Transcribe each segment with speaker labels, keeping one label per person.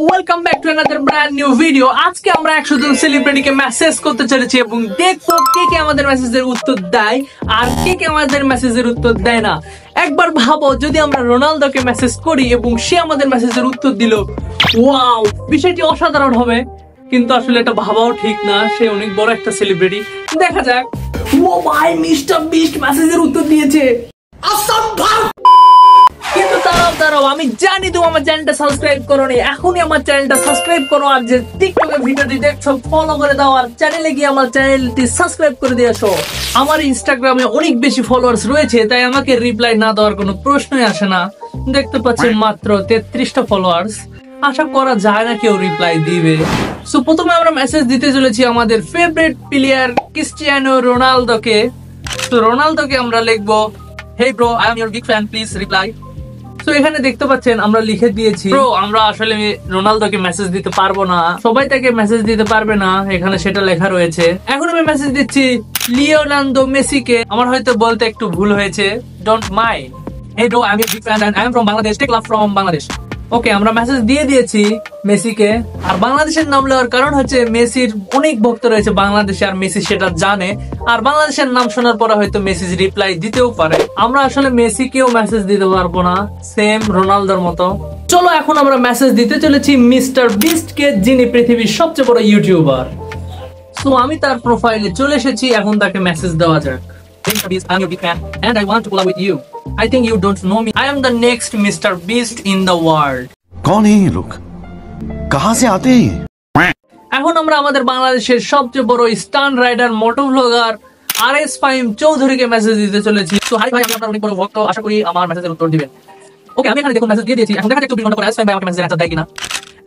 Speaker 1: Welcome back to another brand new video. আজকে আমরা 100 জন সেলিব্রিটিকে message করতে চলেছি এবং দেখবো কে কে আমাদের মেসেজের উত্তর দেয় আর কে কে আমাদের মেসেজের উত্তর দেয় না। একবার ভাবো, যদি আমরা রোনালদোকে মেসেজ করি এবং সে আমাদের মেসেজের উত্তর দিল, ওয়াও, বিষয়টি অসাধারণ হবে। কিন্তু আসলে এটা ভাবাও ঠিক না, সে অনেক বড় একটা সেলিব্রিটি। দেখা যাক। ও ভাই, মিস্টার বিস্ট মেসেজের উত্তর দিয়েছে। অসম্ভব। কিন্তু দাঁড়াও, আমি জানি তুমি আমার চ্যানেলটা সাবস্ক্রাইব করোনি। এখনই আমার চ্যানেলটা সাবস্ক্রাইব করো, আর যে টিকটকের ভিডিওটি দেখছো ফলো করে দাও, আর চ্যানেলে গিয়ে আমার চ্যানেলটি সাবস্ক্রাইব করে দিয়ে আসো। আমার ইনস্টাগ্রামে অনেক বেশি ফলোয়ার্স রয়েছে, তাই আমাকে রিপ্লাই না দেওয়ার কোনো প্রশ্নই আসে না। দেখতে পাচ্ছেন মাত্র 33টা ফলোয়ার্স। আশা করা যায় না কেউ রিপ্লাই দিবে। সো প্রথমে আমরা মেসেজ দিতে চলেছি আমাদের ফেভারিট প্লেয়ার ক্রিস্টিয়ানো রোনালদোকে। তো রোনালদোকে আমরা লিখবো, হেই bro, I am your big fan, please reply. তো এখানে দেখতে পাচ্ছেন আমরা লিখে দিয়েছি, ব্রো আমরা আসলে রোনালদোকে মেসেজ দিতে পারবো না, সবাই তাকে মেসেজ দিতে পারবে না, এখানে সেটা লেখা রয়েছে। এখন আমি মেসেজ দিচ্ছি লিওনার্দো মেসিকে। আমার হয়তো বলতে একটু ভুল হয়েছে, don't mind. Hey bro, I am your big fan and I am from Bangladesh, take love from Bangladesh. Okay, আমরা মেসেজ দিয়ে দিয়েছি মেসিকে। আর বাংলাদেশের নাম নেওয়ার কারণ হচ্ছে মেসির অনেক ভক্ত রয়েছে বাংলাদেশে, আর মেসি সেটা জানে। আর বাংলাদেশের নাম শোনার পরে হয়তো মেসি রিপ্লাই দিতেও পারে। আমরা আসলে মেসিকেও মেসেজ দিতে পারবো না, সেম রোনালদোর মতো। চলো এখন আমরা মেসেজ দিতে চলেছি মিস্টার বিস্টকে, যিনি পৃথিবীর সবচেয়ে বড় ইউটিউবার। সো আমি তার প্রোফাইলে চলে এসেছি, এখন তাকে মেসেজ দেওয়া যাক। Mr. Beast, I'm your big fan and I want to collab with you. I think you don't know me. I am the next Mr. Beast in the world.
Speaker 2: कौन है ये लोग? कहां से आते हैं?
Speaker 1: এখন আমরা আমাদের বাংলাদেশের সবচেয়ে বড় স্টান্ট রাইডার, মোটো ব্লগার RS ফাহিম চৌধুরীকে মেসেজ দিতে চলেছি। তো হাই ভাই, আমি আপনার অনেক বড় ভক্ত, আশা করি আমার মেসেজের উত্তর দিবেন। ওকে, আমি এখানে দেখুন মেসেজ দিয়ে দিয়েছি। এখন দেখা যাক 24 ঘন্টা পরে RS ফাহিম ভাই আমাকে মেসেজের অ্যানসার দেয় কিনা।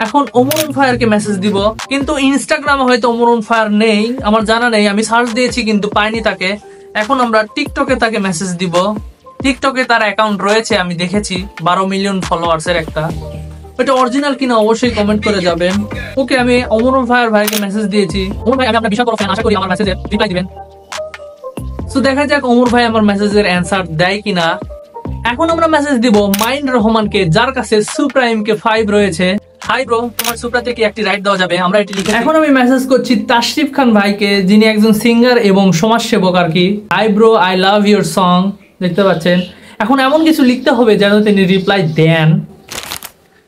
Speaker 1: এখন ওমর ফায়ারকে মেসেজ দিব, কিন্তু ইনস্টাগ্রামে হয়তো ওমর ফায়ার নেই, আমার জানা নেই। আমি সার্চ দিয়েছি কিন্তু পাইনি তাকে। এখন আমরা টিকটকে তাকে মেসেজ দিব। টিকটকে তার অ্যাকাউন্ট রয়েছে, আমি দেখেছি 12 মিলিয়ন ফলোয়ার্সের একটা। এটা অরিজিনাল কিনা অবশ্যই কমেন্ট করে যাবেন। ওকে, আমি ওমর ফায়ার ভাইকে মেসেজ দিয়েছি। ওমর ভাই, আমি আপনার বিশাল বড় ফ্যান, আশা করি আমার মেসেজের রিপ্লাই দিবেন। সো দেখা যাক ওমর ভাই আমার মেসেজের অ্যানসার দেয় কিনা। এখন আমরা মেসেজ দিব মাইন্ড রহমানকে, যার কাছে সুপ্রাইমকে 5 রয়েছে। হাই ব্রো, তোমার সুপ্রাতে কি একটি রাইড দেওয়া যাবে? আমরা এটি লিখে। এখন আমি মেসেজ করছি তাশরিফ খান ভাইকে, যিনি একজন সিঙ্গার এবং সমাজসেবক আর কি। Hi bro, I love your song. দেখতে পাচ্ছেন, এখন এমন কিছু লিখতে হবে যেন তিনি রিপ্লাই দেন।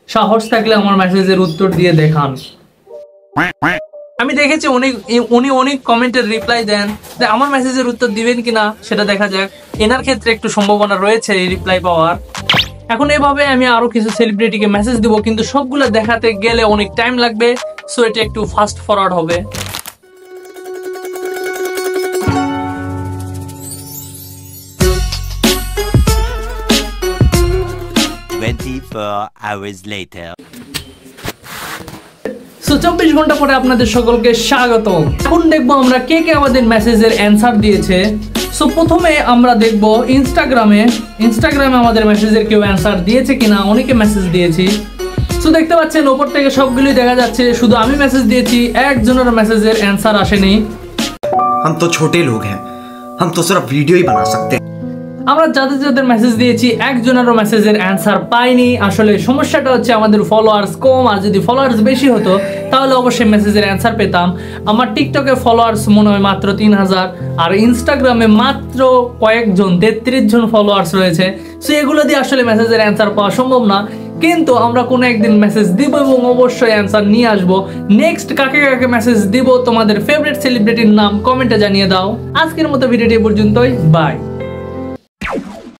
Speaker 1: সাহস থাকলে আমার মেসেজের উত্তর দিয়ে দেখান। আমি দেখেছি উনি অনেক কমেন্টের রিপ্লাই দেন, আমার মেসেজের উত্তর দিবেন কিনা সেটা দেখা যাক। এনার ক্ষেত্রে একটু সম্ভাবনা রয়েছে এই রিপ্লাই পাওয়ার। এখন এভাবে আমি আরো কিছু সেলিব্রিটিকে মেসেজ দিব, কিন্তু সবগুলো দেখাতে গেলে অনেক টাইম লাগবে। সো এটা একটু ফাস্ট ফরওয়ার্ড হবে। সো 24 ঘন্টা পরে আপনাদের সকলকে স্বাগত। এখন দেখবো আমরা কে কে আমাদের মেসেজের অ্যানসার দিয়েছে। সো প্রথমে আমরা দেখবো ইনস্টাগ্রামে আমাদের মেসেজের কেউ অ্যানসার দিয়েছে কিনা। অনেকে মেসেজ দিয়েছি। সো দেখতে পাচ্ছেন ওপর থেকে সবগুলোই দেখা যাচ্ছে, শুধু আমি মেসেজ দিয়েছি, একজনের মেসেজের অ্যানসার আসেনি।
Speaker 3: हम तो छोटे लोग हैं, हम तो सिर्फ वीडियो ही बना सकते हैं।
Speaker 1: আমরা যাদের মেসেজ দিয়েছি একজনেরও মেসেজের অ্যানসার পাইনি। আসলে সমস্যাটা হচ্ছে আমাদের ফলোয়ার্স কম, আর যদি ফলোয়ার্স বেশি হতো তাহলে অবশ্যই মেসেজের অ্যানসার পেতাম। আমার টিকটকে ফলোয়ার্স মনে হয় মাত্র 3000, আর ইনস্টাগ্রামে মাত্র কয়েকজন 33 জন ফলোয়ার্স রয়েছে। সো এগুলো দিয়ে আসলে মেসেজের অ্যানসার পাওয়া সম্ভব না, কিন্তু আমরা কোনো একদিন মেসেজ দিব এবং অবশ্যই অ্যানসার নিয়ে আসবো। নেক্সট কাকে কাকে মেসেজ দিব, তোমাদের ফেভারিট সেলিব্রিটির নাম কমেন্টে জানিয়ে দাও। আজকের মতো ভিডিওটি পর্যন্তই, বাই।